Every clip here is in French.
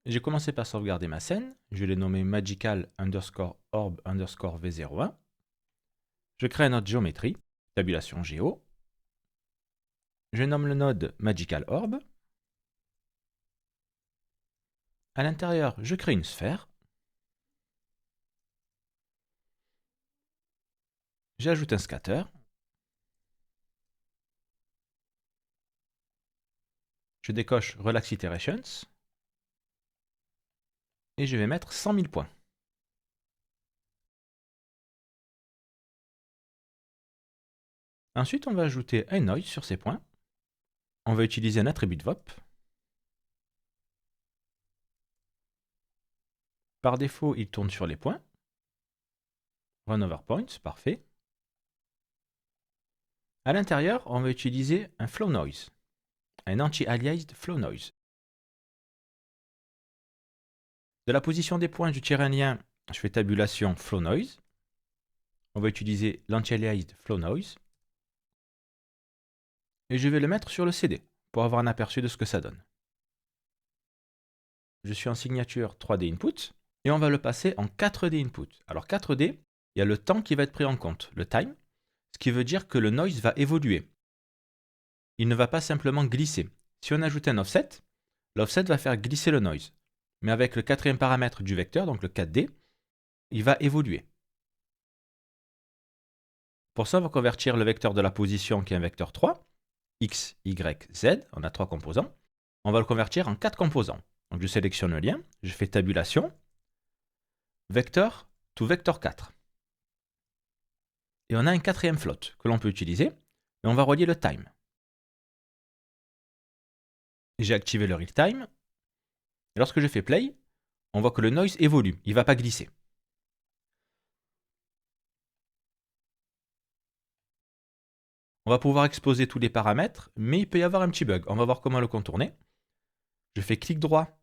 J'ai commencé par sauvegarder ma scène. Je l'ai nommé magical underscore orb underscore v01. Je crée un node géométrie, tabulation géo. Je nomme le node magical orb. À l'intérieur, je crée une sphère. J'ajoute un scatter. Je décoche Relax Iterations. Et je vais mettre 100 000 points. Ensuite, on va ajouter un noise sur ces points. On va utiliser un attribut de VOP. Par défaut, il tourne sur les points. Run over points, parfait. À l'intérieur, on va utiliser un flow noise, un anti-aliased flow noise. De la position des points, je tire un lien, je fais tabulation flow noise. On va utiliser l'anti-aliased flow noise. Et je vais le mettre sur le CD pour avoir un aperçu de ce que ça donne. Je suis en signature 3D input et on va le passer en 4D input. Alors 4D, il y a le temps qui va être pris en compte, le time, ce qui veut dire que le noise va évoluer. Il ne va pas simplement glisser. Si on ajoute un offset, l'offset va faire glisser le noise. Mais avec le quatrième paramètre du vecteur, donc le 4D, il va évoluer. Pour ça, on va convertir le vecteur de la position qui est un vecteur 3, x, y, z, on a 3 composants. On va le convertir en 4 composants. Donc je sélectionne le lien, je fais tabulation, vecteur to vector 4. Et on a un quatrième float que l'on peut utiliser, et on va relier le time. J'ai activé le real time, et lorsque je fais play, on voit que le noise évolue, il ne va pas glisser. On va pouvoir exposer tous les paramètres, mais il peut y avoir un petit bug. On va voir comment le contourner. Je fais clic droit,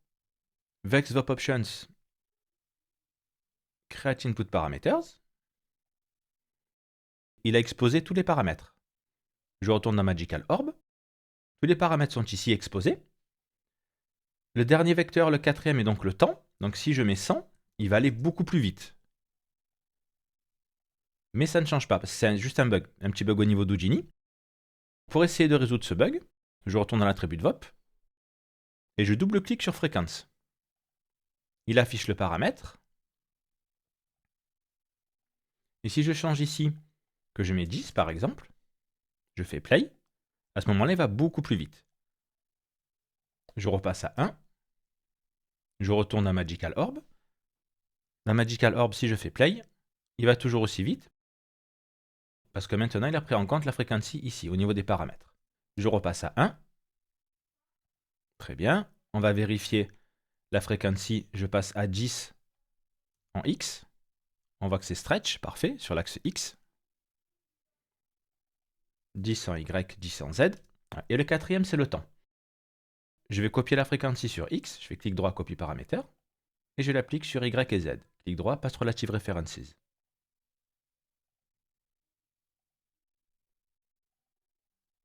Vex VOP Options, Create Input Parameters. Il a exposé tous les paramètres. Je retourne dans Magical Orb. Tous les paramètres sont ici exposés. Le dernier vecteur, le quatrième, est donc le temps. Donc si je mets 100, il va aller beaucoup plus vite. Mais ça ne change pas, parce que c'est juste un bug, un petit bug au niveau d'Houdini. Pour essayer de résoudre ce bug, je retourne dans l'attribut de VOP et je double-clique sur fréquence. Il affiche le paramètre. Et si je change ici, que je mets 10 par exemple, je fais play, à ce moment-là, il va beaucoup plus vite. Je repasse à 1. Je retourne à Magical Orb. Dans Magical Orb, si je fais play, il va toujours aussi vite, parce que maintenant, il a pris en compte la fréquence ici, au niveau des paramètres. Je repasse à 1. Très bien. On va vérifier la fréquence. Je passe à 10 en X. On voit que c'est stretch, parfait, sur l'axe X. 10 en Y, 10 en Z. Et le quatrième, c'est le temps. Je vais copier la fréquence sur X. Je fais clic droit, copie paramètre. Et je l'applique sur Y et Z. Clic droit, passe relative references.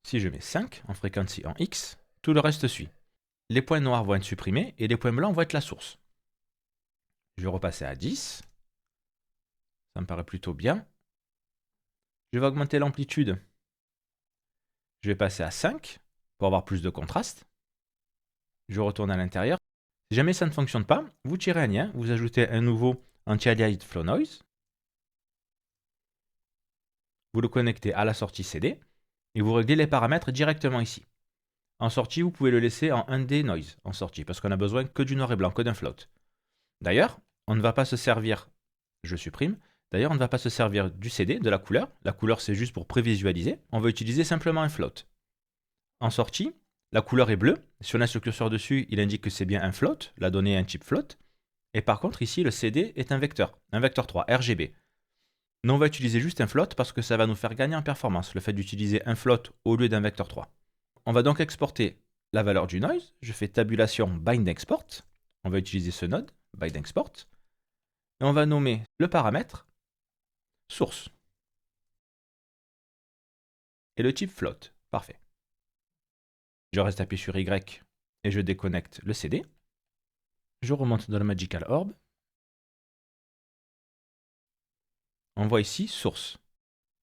Si je mets 5 en fréquence en X, tout le reste suit. Les points noirs vont être supprimés et les points blancs vont être la source. Je vais repasser à 10. Ça me paraît plutôt bien. Je vais augmenter l'amplitude. Je vais passer à 5 pour avoir plus de contraste. Je retourne à l'intérieur. Si jamais ça ne fonctionne pas, vous tirez un lien, vous ajoutez un nouveau anti-aliased flow noise. Vous le connectez à la sortie CD et vous réglez les paramètres directement ici. En sortie, vous pouvez le laisser en 1D noise en sortie parce qu'on a besoin que du noir et blanc, que d'un float. D'ailleurs, on ne va pas se servir, je supprime, d'ailleurs on ne va pas se servir du CD, de la couleur. La couleur c'est juste pour prévisualiser. On va utiliser simplement un float. En sortie, la couleur est bleue. Si on laisse le curseur dessus, il indique que c'est bien un float. La donnée est un type float. Et par contre, ici, le CD est un vecteur 3, RGB. Nous, on va utiliser juste un float parce que ça va nous faire gagner en performance, le fait d'utiliser un float au lieu d'un vecteur 3. On va donc exporter la valeur du noise. Je fais tabulation bind export. On va utiliser ce node, bind export. Et on va nommer le paramètre source. Et le type float. Parfait. Je reste appuyé sur Y et je déconnecte le CD. Je remonte dans le Magical Orb. On voit ici source.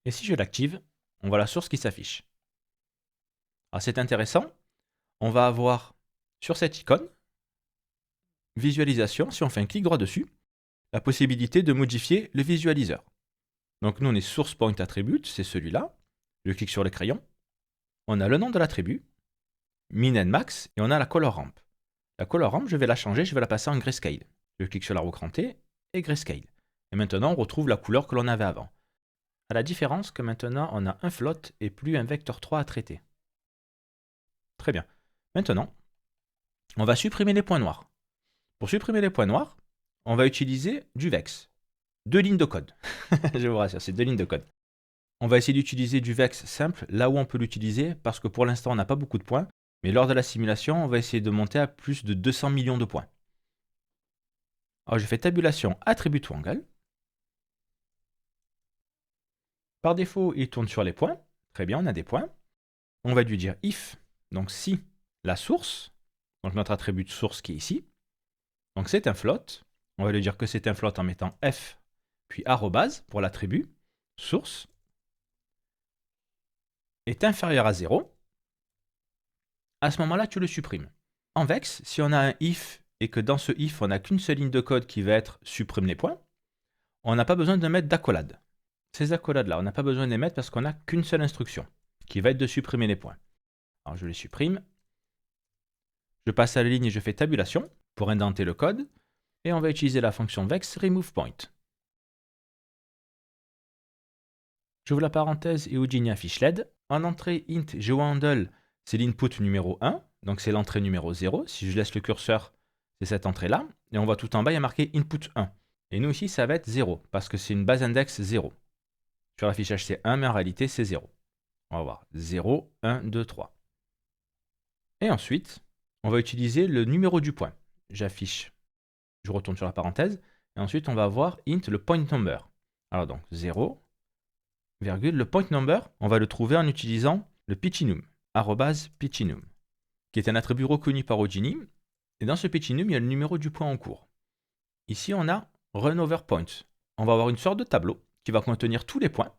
Et si je l'active, on voit la source qui s'affiche. Alors c'est intéressant. On va avoir sur cette icône, visualisation, si on fait un clic droit dessus, la possibilité de modifier le visualiseur. Donc nous on est source point attribute, c'est celui-là. Je clique sur le crayon. On a le nom de l'attribut, min and max, et on a la color ramp. La color ramp, je vais la changer, je vais la passer en grayscale. Je clique sur la roue crantée et grayscale. Et maintenant on retrouve la couleur que l'on avait avant. À la différence que maintenant on a un float et plus un vecteur 3 à traiter. Très bien. Maintenant, on va supprimer les points noirs. Pour supprimer les points noirs, on va utiliser du vex. 2 lignes de code. Je vous rassure, c'est 2 lignes de code. On va essayer d'utiliser du vex simple là où on peut l'utiliser parce que pour l'instant on n'a pas beaucoup de points. Mais lors de la simulation, on va essayer de monter à plus de 200 millions de points. Alors je fais tabulation attribute angle. Par défaut, il tourne sur les points. Très bien, on a des points. On va lui dire if, donc si la source, donc notre attribut de source qui est ici, donc c'est un float. On va lui dire que c'est un float en mettant f, puis arrobase pour l'attribut source est inférieur à 0. À ce moment-là, tu le supprimes. En vex, si on a un if et que dans ce if, on n'a qu'une seule ligne de code qui va être supprime les points, on n'a pas besoin de mettre d'accolade. Ces accolades-là, on n'a pas besoin de les mettre parce qu'on n'a qu'une seule instruction qui va être de supprimer les points. Alors je les supprime. Je passe à la ligne et je fais tabulation pour indenter le code. Et on va utiliser la fonction vex remove point. J'ouvre la parenthèse et Houdini affiche LED. En entrée int geohandle, c'est l'input numéro 1, donc c'est l'entrée numéro 0. Si je laisse le curseur, c'est cette entrée-là. Et on voit tout en bas, il y a marqué input 1. Et nous ici, ça va être 0, parce que c'est une base index 0. Sur l'affichage, c'est 1, mais en réalité, c'est 0. On va voir 0, 1, 2, 3. Et ensuite, on va utiliser le numéro du point. J'affiche, je retourne sur la parenthèse, et ensuite, on va voir int le point number. Alors donc, 0, virgule, le point number, on va le trouver en utilisant le pitchinum, @pitchinum, qui est un attribut reconnu par Houdini. Et dans ce pitchinum, il y a le numéro du point en cours. Ici, on a run over point. On va avoir une sorte de tableau qui va contenir tous les points.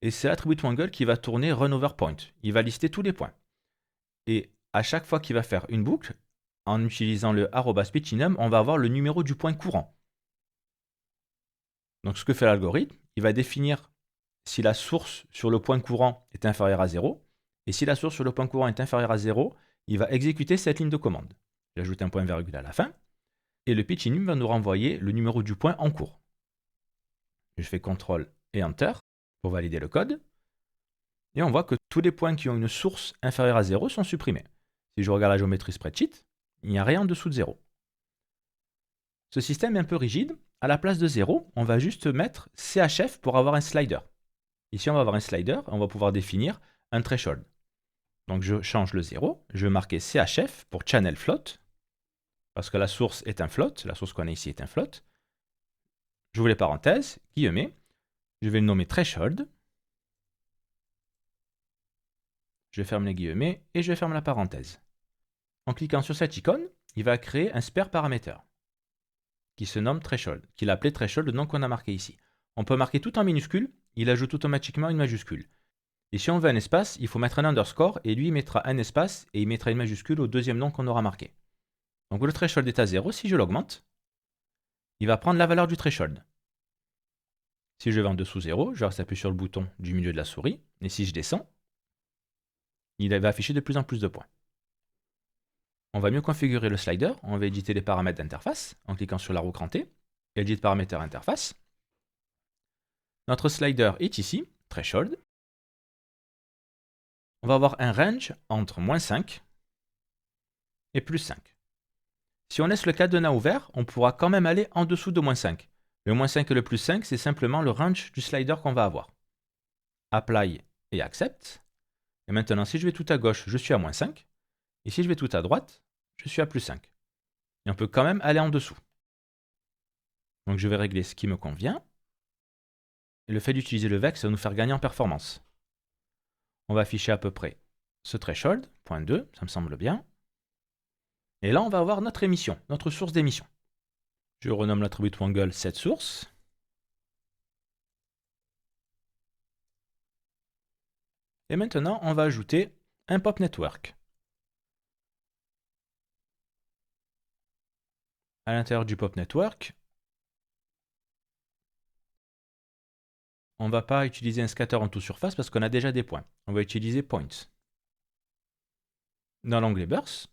Et c'est l'attribut angle qui va tourner run over point. Il va lister tous les points. Et à chaque fois qu'il va faire une boucle, en utilisant le @pitchinum, on va avoir le numéro du point courant. Donc ce que fait l'algorithme, il va définir si la source sur le point courant est inférieure à 0. Et si la source sur le point courant est inférieure à 0, il va exécuter cette ligne de commande. J'ajoute un point virgule à la fin. Et le pitchinum va nous renvoyer le numéro du point en cours. Je fais CTRL et ENTER pour valider le code. Et on voit que tous les points qui ont une source inférieure à 0 sont supprimés. Si je regarde la géométrie spreadsheet, il n'y a rien en dessous de 0. Ce système est un peu rigide. À la place de 0, on va juste mettre CHF pour avoir un slider. Ici, on va avoir un slider, on va pouvoir définir un threshold. Donc je change le 0, je vais marquer CHF pour channel float, parce que la source est un float, la source qu'on a ici est un float. J'ouvre les parenthèses, guillemets, je vais le nommer threshold. Je ferme les guillemets et je ferme la parenthèse. En cliquant sur cette icône, il va créer un spare parameter qui se nomme threshold, qu'il a appelé threshold, le nom qu'on a marqué ici. On peut marquer tout en minuscule, il ajoute automatiquement une majuscule. Et si on veut un espace, il faut mettre un underscore et lui il mettra un espace et il mettra une majuscule au deuxième nom qu'on aura marqué. Donc le threshold est à 0, si je l'augmente, il va prendre la valeur du threshold. Si je vais en dessous 0, je reste appuyé sur le bouton du milieu de la souris, et si je descends, il va afficher de plus en plus de points. On va mieux configurer le slider, on va éditer les paramètres d'interface en cliquant sur la roue crantée, Edit Parameter Interface. Notre slider est ici, threshold. On va avoir un range entre -5 et +5. Si on laisse le cadenas ouvert, on pourra quand même aller en dessous de -5. Le -5 et le +5, c'est simplement le range du slider qu'on va avoir. Apply et Accept. Et maintenant, si je vais tout à gauche, je suis à -5. Et si je vais tout à droite, je suis à +5. Et on peut quand même aller en dessous. Donc je vais régler ce qui me convient. Et le fait d'utiliser le vex va nous faire gagner en performance. On va afficher à peu près ce threshold, .2, ça me semble bien. Et là, on va avoir notre émission, notre source d'émission. Je renomme l'attribut triangle setSource. Et maintenant, on va ajouter un pop network. À l'intérieur du pop network, on ne va pas utiliser un scatter en toute surface parce qu'on a déjà des points. On va utiliser points. Dans l'onglet burst,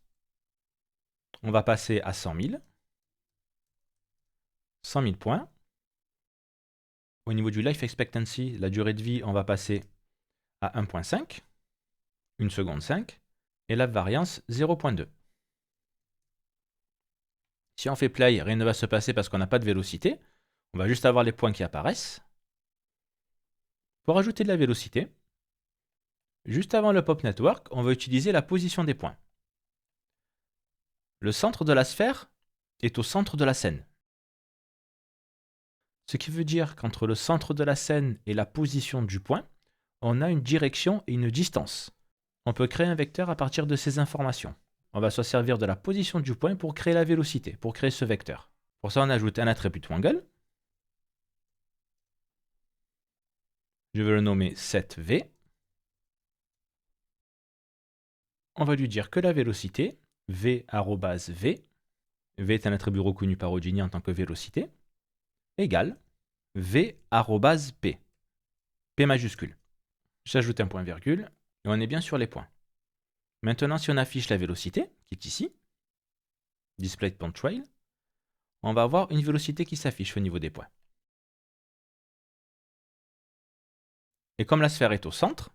on va passer à 100 000. 100 000 points. Au niveau du life expectancy, la durée de vie, on va passer à 1.5, 1 seconde 5, et la variance 0.2. Si on fait play, rien ne va se passer parce qu'on n'a pas de vélocité. On va juste avoir les points qui apparaissent. Pour ajouter de la vélocité, juste avant le pop network, on va utiliser la position des points. Le centre de la sphère est au centre de la scène. Ce qui veut dire qu'entre le centre de la scène et la position du point, on a une direction et une distance. On peut créer un vecteur à partir de ces informations. On va se servir de la position du point pour créer la vélocité, pour créer ce vecteur. Pour ça, on ajoute un attribut angle. Je vais le nommer setV. On va lui dire que la vélocité, v arrobase v, v est un attribut reconnu par Houdini en tant que vélocité, égale v arrobase p, p majuscule. J'ajoute un point virgule et on est bien sur les points. Maintenant, si on affiche la vélocité, qui est ici, display.trail, on va avoir une vélocité qui s'affiche au niveau des points. Et comme la sphère est au centre,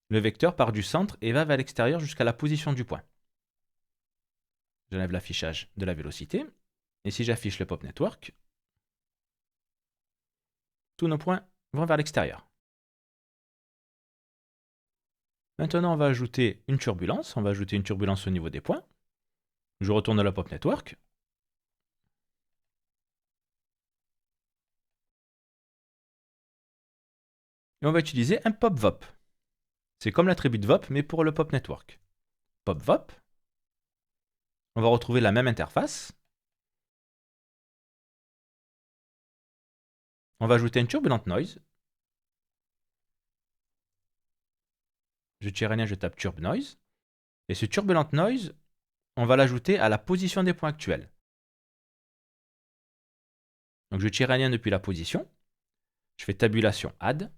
le vecteur part du centre et va vers l'extérieur jusqu'à la position du point. J'enlève l'affichage de la vélocité. Et si j'affiche le pop network, tous nos points vont vers l'extérieur. Maintenant, on va ajouter une turbulence. On va ajouter une turbulence au niveau des points. Je retourne à la pop network. Et on va utiliser un pop VOP. C'est comme l'attribut de VOP, mais pour le pop network. Pop VOP. On va retrouver la même interface. On va ajouter une turbulent noise. Je tire rien, je tape turb noise. Et ce turbulent noise, on va l'ajouter à la position des points actuels. Donc je tire un lien depuis la position. Je fais tabulation add.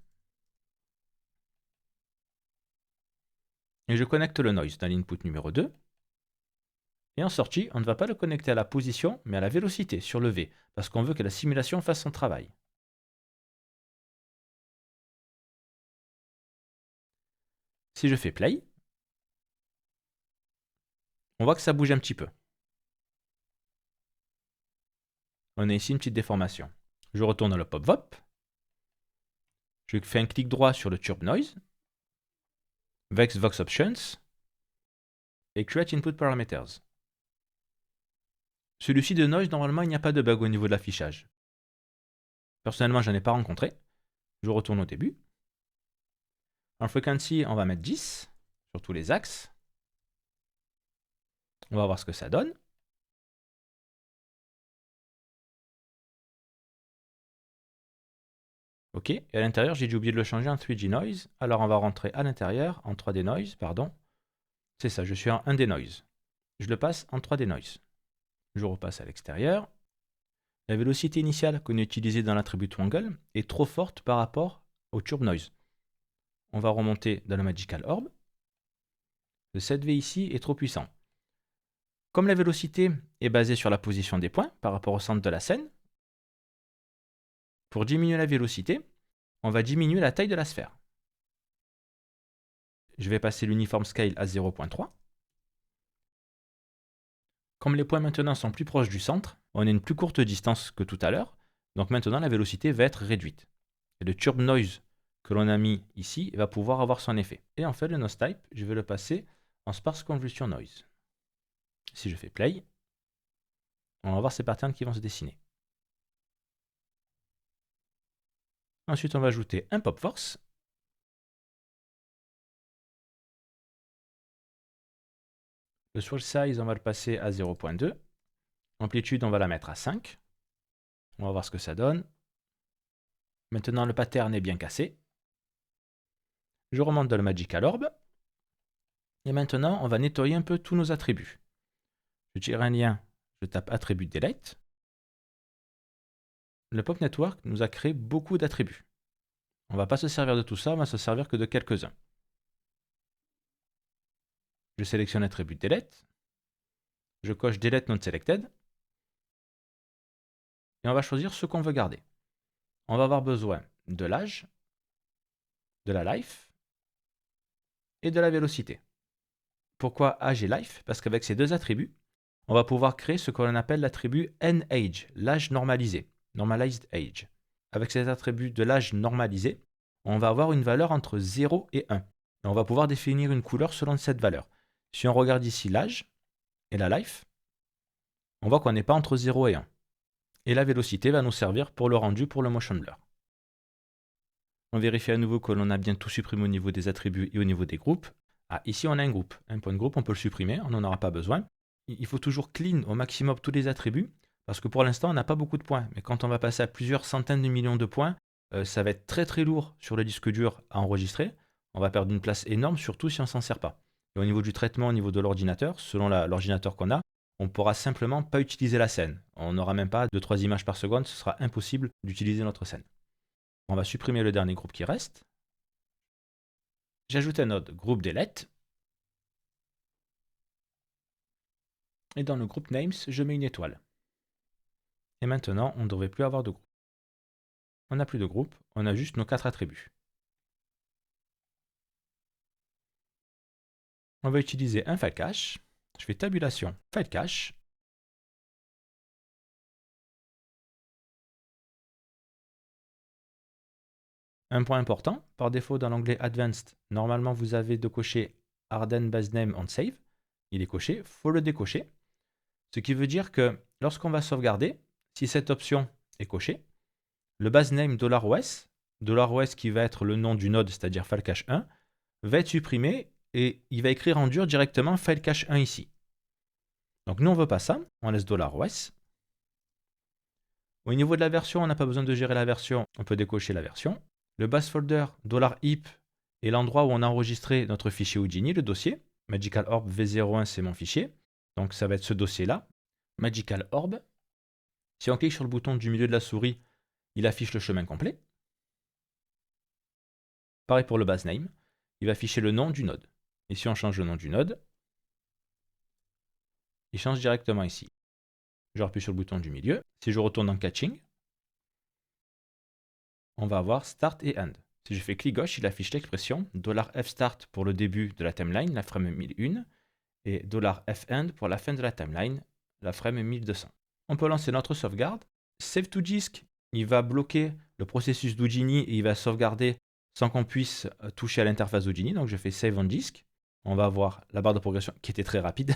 Et je connecte le noise dans l'input numéro 2. Et en sortie, on ne va pas le connecter à la position, mais à la vélocité sur le V, parce qu'on veut que la simulation fasse son travail. Si je fais play, on voit que ça bouge un petit peu. On a ici une petite déformation. Je retourne dans le pop-vop. Je fais un clic droit sur le turb noise. Vex Vox Options. Et Create Input Parameters. Celui-ci de noise, normalement, il n'y a pas de bug au niveau de l'affichage. Personnellement, je n'en ai pas rencontré. Je retourne au début. En frequency, on va mettre 10 sur tous les axes. On va voir ce que ça donne. Ok, et à l'intérieur, j'ai oublié de le changer en 3D Noise. Alors on va rentrer à l'intérieur, en 3D Noise, pardon. C'est ça, je suis en 1D Noise. Je le passe en 3D Noise. Je repasse à l'extérieur. La vélocité initiale qu'on a utilisée dans l'attribut angle est trop forte par rapport au turb noise. On va remonter dans le Magical Orb. Le 7V ici est trop puissant. Comme la vélocité est basée sur la position des points par rapport au centre de la scène, pour diminuer la vélocité, on va diminuer la taille de la sphère. Je vais passer l'uniform scale à 0.3. Comme les points maintenant sont plus proches du centre, on a une plus courte distance que tout à l'heure, donc maintenant la vélocité va être réduite. Et le turb noise que l'on a mis ici va pouvoir avoir son effet. Et en fait, le noise type, je vais le passer en sparse convolution noise. Si je fais play, on va voir ces patterns qui vont se dessiner. Ensuite, on va ajouter un pop force. Le swirl size, on va le passer à 0.2. Amplitude, on va la mettre à 5. On va voir ce que ça donne. Maintenant, le pattern est bien cassé. Je remonte dans le Magical Orb. Et maintenant, on va nettoyer un peu tous nos attributs. Je tire un lien, je tape Attribut Delete. Le Pop Network nous a créé beaucoup d'attributs. On ne va pas se servir de tout ça, on va se servir que de quelques-uns. Je sélectionne Attribut Delete. Je coche Delete Not Selected. Et on va choisir ce qu'on veut garder. On va avoir besoin de l'âge, de la life et de la vélocité. Pourquoi âge et life? Parce qu'avec ces deux attributs, on va pouvoir créer ce qu'on appelle l'attribut NAge, l'âge normalisé, Normalized Age. Avec cet attribut de l'âge normalisé, on va avoir une valeur entre 0 et 1. Et on va pouvoir définir une couleur selon cette valeur. Si on regarde ici l'âge et la life, on voit qu'on n'est pas entre 0 et 1. Et la vélocité va nous servir pour le rendu pour le motion blur. On vérifie à nouveau que l'on a bien tout supprimé au niveau des attributs et au niveau des groupes. Ah, ici on a un groupe. Un point de groupe, on peut le supprimer, on n'en aura pas besoin. Il faut toujours clean au maximum tous les attributs, parce que pour l'instant on n'a pas beaucoup de points. Mais quand on va passer à plusieurs centaines de millions de points, ça va être très très lourd sur le disque dur à enregistrer. On va perdre une place énorme, surtout si on ne s'en sert pas. Et au niveau du traitement, au niveau de l'ordinateur, selon l'ordinateur qu'on a, on ne pourra simplement pas utiliser la scène. On n'aura même pas 2-3 images par seconde, ce sera impossible d'utiliser notre scène. On va supprimer le dernier groupe qui reste. J'ajoute un autre groupe delete. Et dans le groupe names, je mets une étoile. Et maintenant, on ne devrait plus avoir de groupe. On n'a plus de groupe, on a juste nos 4 attributs. On va utiliser un file cache. Je fais tabulation file cache. Un point important, par défaut dans l'onglet Advanced, normalement vous avez de cocher Harden Base Name on Save. Il est coché, il faut le décocher. Ce qui veut dire que lorsqu'on va sauvegarder, si cette option est cochée, le base name $OS, $OS qui va être le nom du node, c'est-à-dire filecache 1, va être supprimé et il va écrire en dur directement filecache 1 ici. Donc nous on ne veut pas ça, on laisse $OS. Au niveau de la version, on n'a pas besoin de gérer la version, on peut décocher la version. Le base folder $heap est l'endroit où on a enregistré notre fichier Houdini, le dossier. Magical Orb V01 c'est mon fichier. Donc ça va être ce dossier-là, Magical Orb. Si on clique sur le bouton du milieu de la souris, il affiche le chemin complet. Pareil pour le base name, il va afficher le nom du node. Et si on change le nom du node, il change directement ici. Je appuie sur le bouton du milieu. Si je retourne dans Catching, on va avoir Start et End. Si je fais clic gauche, il affiche l'expression $fstart pour le début de la timeline, la frame 1001, et $fend pour la fin de la timeline, la frame 1200. On peut lancer notre sauvegarde. Save to disk, il va bloquer le processus d'Houdini et il va sauvegarder sans qu'on puisse toucher à l'interface d'Houdini. Donc je fais Save on disk. On va avoir la barre de progression qui était très rapide,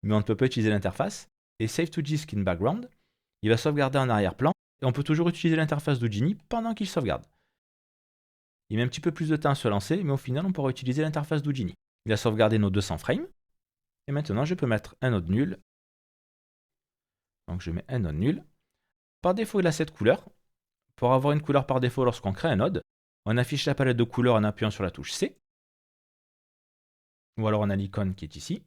mais on ne peut pas utiliser l'interface. Et Save to disk in background, il va sauvegarder en arrière-plan et on peut toujours utiliser l'interface d'Houdini pendant qu'il sauvegarde. Il met un petit peu plus de temps à se lancer, mais au final, on pourra utiliser l'interface d'Houdini. Il a sauvegardé nos 200 frames. Et maintenant, je peux mettre un node nul. Donc je mets un node nul. Par défaut, il a cette couleur. Pour avoir une couleur par défaut lorsqu'on crée un node, on affiche la palette de couleurs en appuyant sur la touche C. Ou alors on a l'icône qui est ici.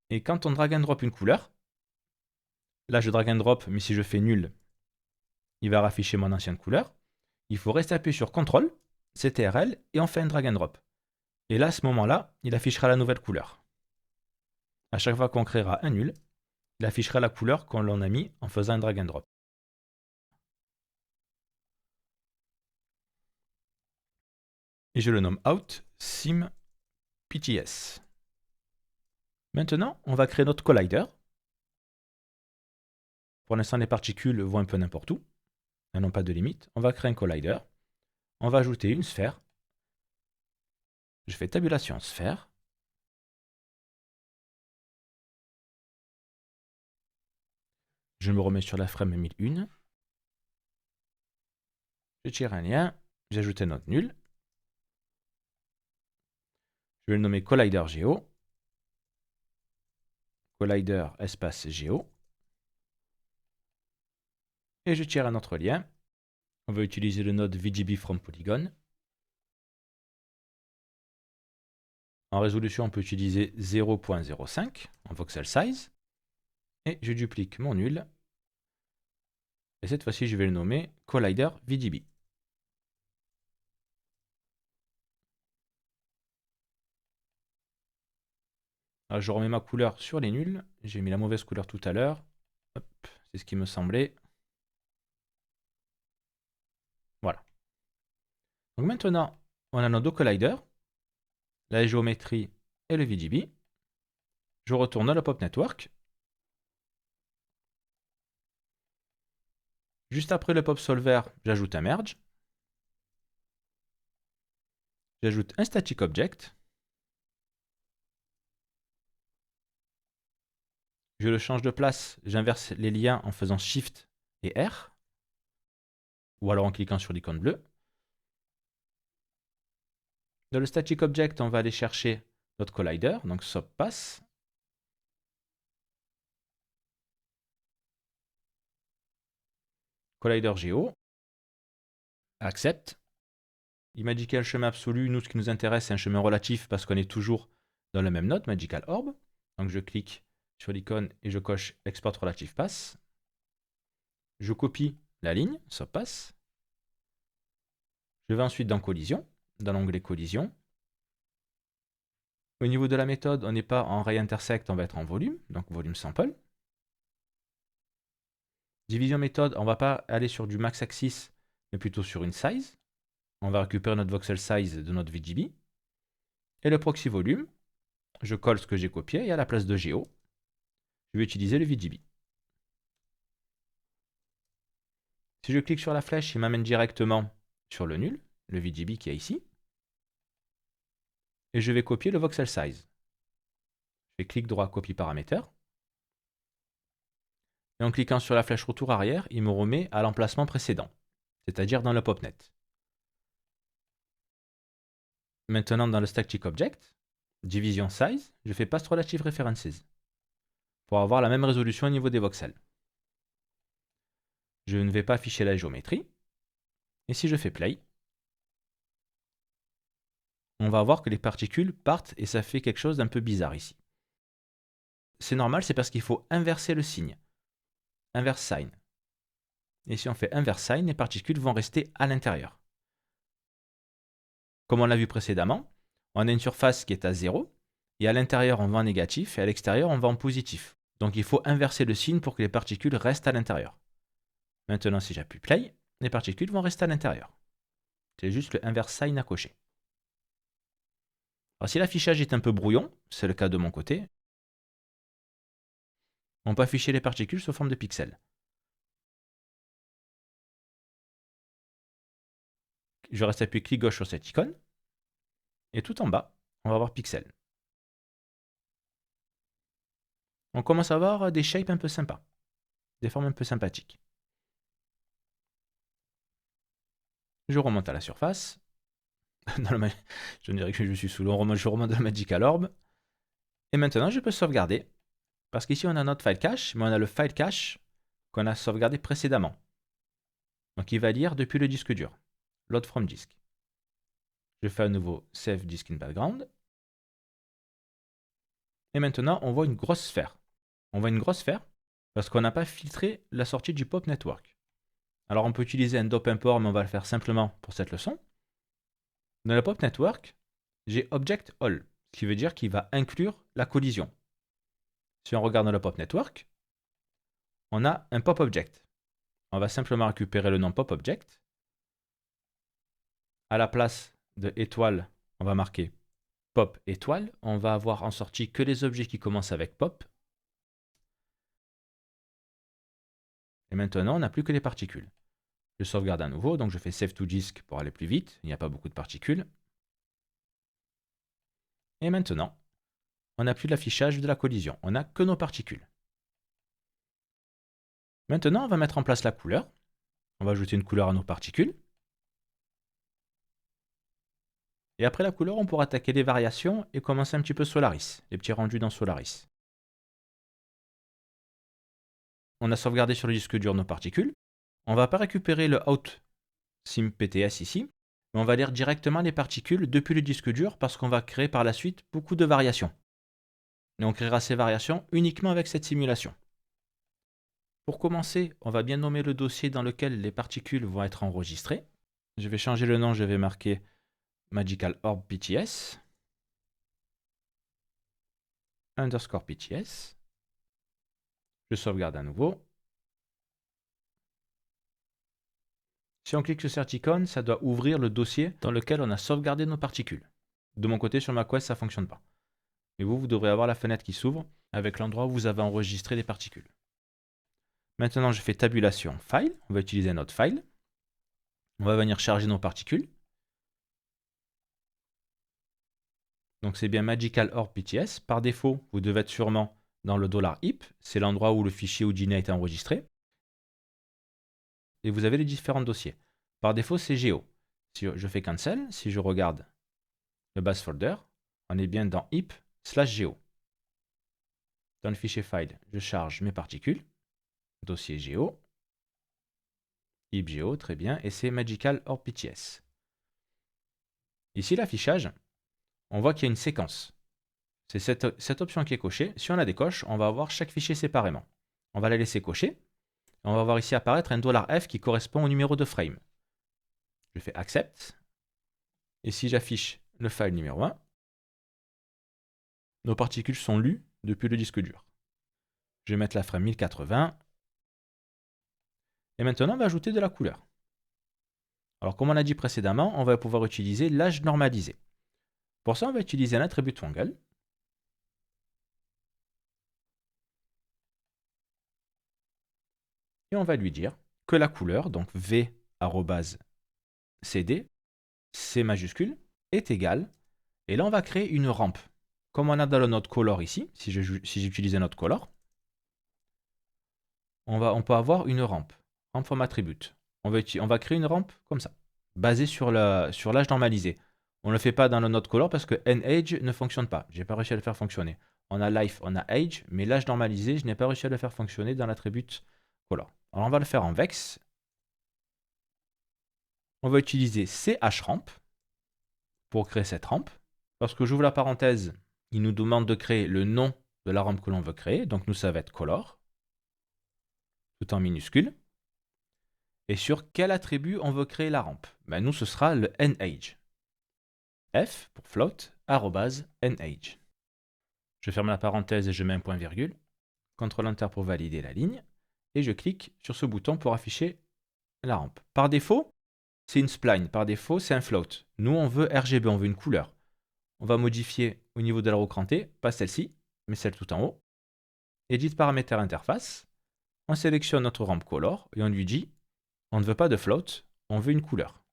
Et quand on drag and drop une couleur, là je drag and drop, mais si je fais nul, il va rafficher mon ancienne couleur. Il faut rester appuyé sur CTRL, CTRL, et on fait un drag and drop. Et là, à ce moment-là, il affichera la nouvelle couleur. À chaque fois qu'on créera un nul, il affichera la couleur qu'on l'en a mis en faisant un drag and drop. Et je le nomme out sim PTS. Maintenant, on va créer notre collider. Pour l'instant, les particules vont un peu n'importe où. Elles n'ont pas de limite. On va créer un collider. On va ajouter une sphère. Je fais tabulation sphère. Je me remets sur la frame 1001. Je tire un lien. J'ajoute un node nul. Je vais le nommer Collider Geo. Collider espace Geo. Et je tire un autre lien. On va utiliser le node VGB from Polygon. En résolution, on peut utiliser 0.05 en voxel size. Et je duplique mon nul. Et cette fois-ci, je vais le nommer Collider VGB. Alors, je remets ma couleur sur les nuls. J'ai mis la mauvaise couleur tout à l'heure. C'est ce qui me semblait. Voilà. Donc maintenant, on a nos deux colliders, la géométrie et le VGB. Je retourne dans le Pop Network. Juste après le Pop Solver, j'ajoute un merge. J'ajoute un static object. Je le change de place, j'inverse les liens en faisant Shift et R. Ou alors en cliquant sur l'icône bleue. Dans le static object, on va aller chercher notre collider, donc SOP_pass. Collider Geo. Accept. Il m'a dit qu'il y a un chemin absolu. Nous, ce qui nous intéresse, c'est un chemin relatif parce qu'on est toujours dans le même node, Magical Orb. Donc je clique sur l'icône et je coche Export Relative Pass. Je copie la ligne, SOP_pass. Je vais ensuite dans Collision, dans l'onglet Collision. Au niveau de la méthode, on n'est pas en Ray Intersect, on va être en volume, donc volume sample. Division méthode, on ne va pas aller sur du max axis, mais plutôt sur une size. On va récupérer notre voxel size de notre VGB. Et le proxy volume, je colle ce que j'ai copié et à la place de Geo, je vais utiliser le VGB. Si je clique sur la flèche, il m'amène directement sur le nul, le VGB qui est ici. Et je vais copier le voxel size. Je fais clic droit, copie paramètre. Et en cliquant sur la flèche retour arrière, il me remet à l'emplacement précédent, c'est-à-dire dans le PopNet. Maintenant, dans le static object, division size, je fais pass relative references pour avoir la même résolution au niveau des voxels. Je ne vais pas afficher la géométrie. Et si je fais play, on va voir que les particules partent et ça fait quelque chose d'un peu bizarre ici. C'est normal, c'est parce qu'il faut inverser le signe. Inverse sign. Et si on fait inverse sign, les particules vont rester à l'intérieur. Comme on l'a vu précédemment, on a une surface qui est à 0, et à l'intérieur on va en négatif, et à l'extérieur on va en positif. Donc il faut inverser le signe pour que les particules restent à l'intérieur. Maintenant, si j'appuie play, les particules vont rester à l'intérieur. C'est juste le inverse sign à cocher. Alors si l'affichage est un peu brouillon, c'est le cas de mon côté, on peut afficher les particules sous forme de pixels. Je reste appuyé clic gauche sur cette icône, et tout en bas, on va avoir pixels. On commence à avoir des shapes un peu sympas, des formes un peu sympathiques. Je remonte à la surface. Je dirais que je suis sous l'eau, je remonte dans le Magical Orb. Et maintenant, je peux sauvegarder. Parce qu'ici, on a notre file cache, mais on a le file cache qu'on a sauvegardé précédemment. Donc, il va lire depuis le disque dur. Load from disk. Je fais à nouveau Save Disk in Background. Et maintenant, on voit une grosse sphère. On voit une grosse sphère parce qu'on n'a pas filtré la sortie du Pop Network. Alors, on peut utiliser un DOP import, mais on va le faire simplement pour cette leçon. Dans le Pop Network, j'ai Object All, ce qui veut dire qu'il va inclure la collision. Si on regarde dans le Pop Network, on a un Pop Object. On va simplement récupérer le nom Pop Object. À la place de étoile, on va marquer Pop étoile. On va avoir en sortie que les objets qui commencent avec Pop. Et maintenant, on n'a plus que les particules. Je sauvegarde à nouveau, donc je fais Save to Disk pour aller plus vite. Il n'y a pas beaucoup de particules. Et maintenant, on n'a plus l'affichage de la collision. On n'a que nos particules. Maintenant, on va mettre en place la couleur. On va ajouter une couleur à nos particules. Et après la couleur, on pourra attaquer les variations et commencer un petit peu Solaris, les petits rendus dans Solaris. On a sauvegardé sur le disque dur nos particules. On ne va pas récupérer le out SimPTS ici, mais on va lire directement les particules depuis le disque dur parce qu'on va créer par la suite beaucoup de variations. Et on créera ces variations uniquement avec cette simulation. Pour commencer, on va bien nommer le dossier dans lequel les particules vont être enregistrées. Je vais changer le nom, je vais marquer Magical Orb PTS underscore PTS. Je sauvegarde à nouveau. Si on clique sur cette icône, ça doit ouvrir le dossier dans lequel on a sauvegardé nos particules. De mon côté, sur macOS, ça ne fonctionne pas. Mais vous devrez avoir la fenêtre qui s'ouvre avec l'endroit où vous avez enregistré les particules. Maintenant, je fais tabulation file. On va utiliser notre file. On va venir charger nos particules. Donc c'est bien Magical Orb PTS. Par défaut, vous devez être sûrement dans le $IP. C'est l'endroit où le fichier Houdini a été enregistré. Et vous avez les différents dossiers. Par défaut, c'est Geo. Si je fais cancel, si je regarde le base folder, on est bien dans IP/Geo. Dans le fichier file, je charge mes particules. Dossier Geo. IP/Geo, très bien. Et c'est Magical Orb PTS. Ici, l'affichage, on voit qu'il y a une séquence. C'est cette option qui est cochée. Si on la décoche, on va avoir chaque fichier séparément. On va la laisser cocher. On va voir ici apparaître un $F qui correspond au numéro de frame. Je fais Accept. Et si j'affiche le file numéro 1, nos particules sont lues depuis le disque dur. Je vais mettre la frame 1080. Et maintenant, on va ajouter de la couleur. Alors, comme on a dit précédemment, on va pouvoir utiliser l'âge normalisé. Pour ça, on va utiliser un attribut Toggle. Et on va lui dire que la couleur, donc v@cd, C majuscule, est égale. Et là, on va créer une rampe. Comme on a dans le node color ici, si j'utilise un node color, on peut avoir une rampe format attribute. On va créer une rampe comme ça, basée sur l'âge normalisé. On ne le fait pas dans le node color parce que nAge ne fonctionne pas. Je n'ai pas réussi à le faire fonctionner. On a life, on a age, mais l'âge normalisé, je n'ai pas réussi à le faire fonctionner dans l'attribut color. Alors on va le faire en vex. On va utiliser chramp pour créer cette rampe. Lorsque j'ouvre la parenthèse, il nous demande de créer le nom de la rampe que l'on veut créer. Donc nous, ça va être color, tout en minuscule. Et sur quel attribut on veut créer la rampe? Ben, nous, ce sera le nAge. F pour float, @nAge. Je ferme la parenthèse et je mets un point virgule. CTRL-Enter pour valider la ligne. Et je clique sur ce bouton pour afficher la rampe. Par défaut, c'est une spline. Par défaut, c'est un float. Nous, on veut RGB, on veut une couleur. On va modifier au niveau de la roue crantée, pas celle-ci, mais celle tout en haut. Edit paramètres interface. On sélectionne notre rampe color et on lui dit on ne veut pas de float, on veut une couleur.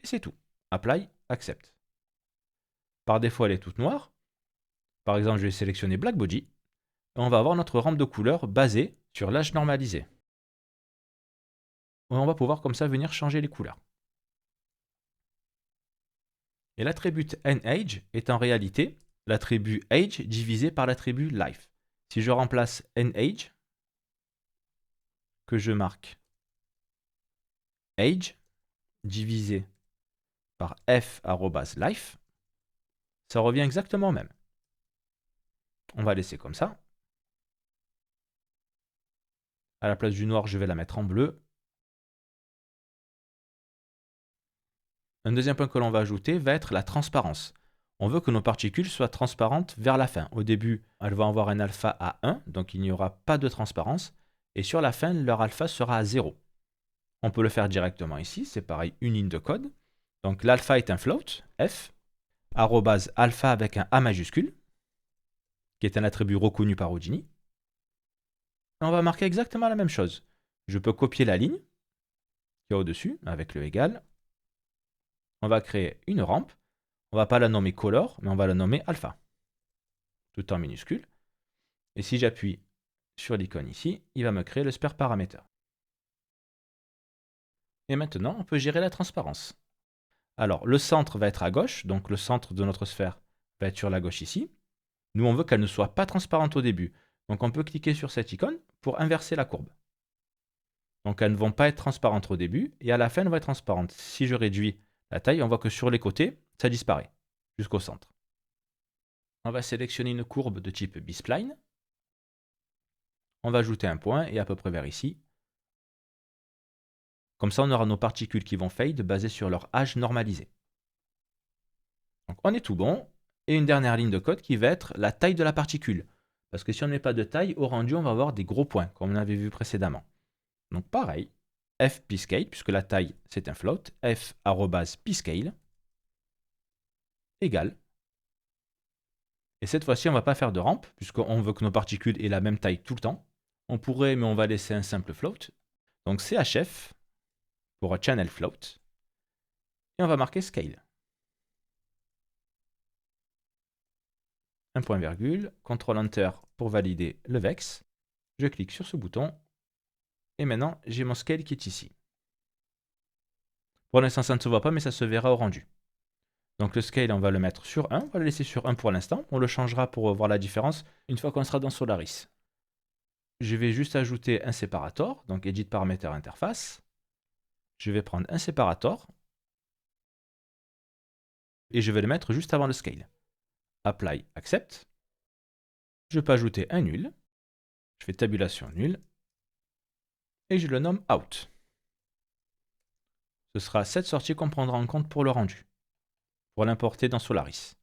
Et c'est tout. Apply, accept. Par défaut, elle est toute noire. Par exemple, je vais sélectionner black body. Et on va avoir notre rampe de couleur basée sur l'âge normalisé. Et on va pouvoir comme ça venir changer les couleurs. Et l'attribut nAge est en réalité l'attribut age divisé par l'attribut life. Si je remplace nAge, que je marque age divisé par f@life, ça revient exactement au même. On va laisser comme ça. À la place du noir, je vais la mettre en bleu. Un deuxième point que l'on va ajouter va être la transparence. On veut que nos particules soient transparentes vers la fin. Au début, elles vont avoir un alpha à 1, donc il n'y aura pas de transparence. Et sur la fin, leur alpha sera à 0. On peut le faire directement ici, c'est pareil, une ligne de code. Donc l'alpha est un float, f, @alpha avec un A majuscule, qui est un attribut reconnu par Houdini. Et on va marquer exactement la même chose. Je peux copier la ligne qui est au-dessus avec le égal. On va créer une rampe. On ne va pas la nommer color, mais on va la nommer alpha, tout en minuscule. Et si j'appuie sur l'icône ici, il va me créer le spare parameter. Et maintenant, on peut gérer la transparence. Alors, le centre va être à gauche, donc le centre de notre sphère va être sur la gauche ici. Nous, on veut qu'elle ne soit pas transparente au début. Donc, on peut cliquer sur cette icône pour inverser la courbe. Donc elles ne vont pas être transparentes au début et à la fin elles vont être transparentes. Si je réduis la taille, on voit que sur les côtés, ça disparaît jusqu'au centre. On va sélectionner une courbe de type B-spline. On va ajouter un point et à peu près vers ici. Comme ça, on aura nos particules qui vont fade basées sur leur âge normalisé. Donc on est tout bon. Et une dernière ligne de code qui va être la taille de la particule. Parce que si on n'est pas de taille, au rendu, on va avoir des gros points, comme on avait vu précédemment. Donc pareil, f pscale, puisque la taille c'est un float, f @pscale égale. Et cette fois-ci, on ne va pas faire de rampe, puisqu'on veut que nos particules aient la même taille tout le temps. On pourrait, mais on va laisser un simple float. Donc chf pour un channel float. Et on va marquer scale. Un point virgule, CTRL Enter pour valider le vex. Je clique sur ce bouton. Et maintenant, j'ai mon scale qui est ici. Pour l'instant, ça ne se voit pas, mais ça se verra au rendu. Donc le scale, on va le mettre sur 1. On va le laisser sur 1 pour l'instant. On le changera pour voir la différence une fois qu'on sera dans Solaris. Je vais juste ajouter un séparator, donc Edit Parameter Interface. Je vais prendre un séparator. Et je vais le mettre juste avant le scale. Apply, Accept. Je peux ajouter un nul. Je fais tabulation nul. Et je le nomme Out. Ce sera cette sortie qu'on prendra en compte pour le rendu, pour l'importer dans Solaris.